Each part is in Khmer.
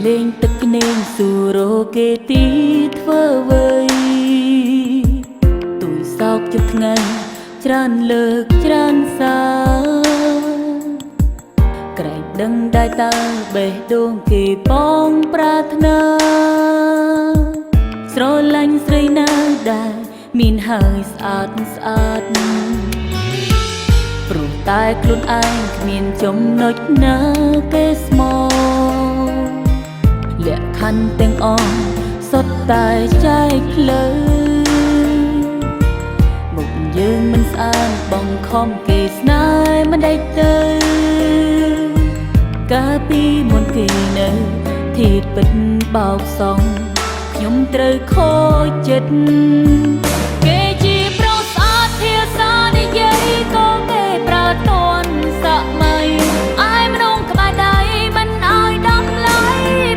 លេងទឹកនេងស៊ូរ៉ូគេទីធ្វើអ្វីទួយសោកជិតថ្ងៃច្រើនលើកច្រើនសារក្រែងដឹងដែរតើបេះដូងគេបងប្រាថ្នាស្រឡាញ់ស្រីណាដែរមានហើយស្អាតស្អាតព្រោះតែខ្លួនឯងគ្មានចំណុចណាគេស្មោលក្ខខណ្ឌទាំងអស់សុទ្ធតែចែកផ្លូវមុខយើងមិនស្អាតបងខំគេស្នេហ៍មិនដេចទៅកាលពីមុនគេនៅធាតពិតបោកសងខ្ញុំត្រូវខូចចិត្តគេជាប្រុសស្អាតភាសានិយាយក៏គេប្រើតន់សម័យអាយម្ដងក្បែរដៃមិនឲ្យដំឡៃ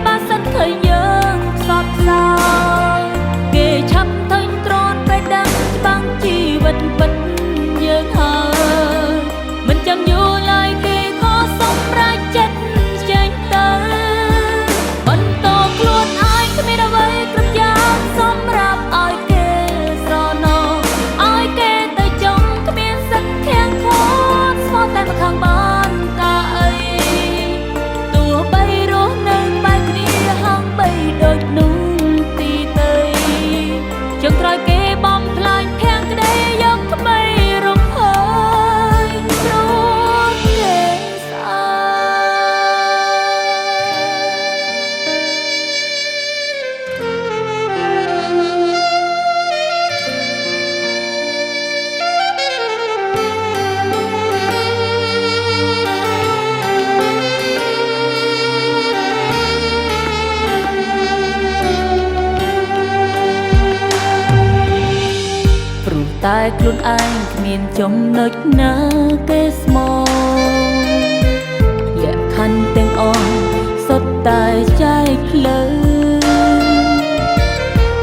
បើសិនឃើញយើងសត់សោគេឆាប់ធុញទ្រាន់ពេលដឹងច្បាំងជីវិតពិតយើងហើយមិនចាំយូរឡើយគេក៏សម្រេចចិត្តចេញទៅបន្តខ្លួនអាយគ្មានអ្វីគ្រប់យ៉ាងសម្រាប់ឲ្យគេស្រណោឲ្យគេទៅចង់គ្មានសិទ្ធខាំងខត់ស្មោះតែមកខាងបានតាអីទោះបីរស់នៅក្បែរគ្នាហាងបីដូចនោះទីទៅចុងក្រោយគេបំផ្លាញខាងក្តីយកក្បីរំភើយព្រោះគេស្អាតែខ្លួនឯងគ្មានចំណុចណាគេស្មោលក្ខខណ្ឌទាំងអស់សុទ្ធតែចែកផ្លូវ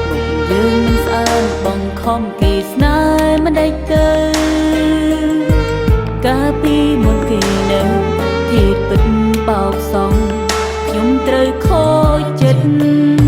មុខយើងមិនស្អាតបងខំគេស្នេហ៍មិនដេចទៅកាលពីមុនគេនៅធាតពិតបោកសងខ្ញុំត្រូវខូចចិត្ត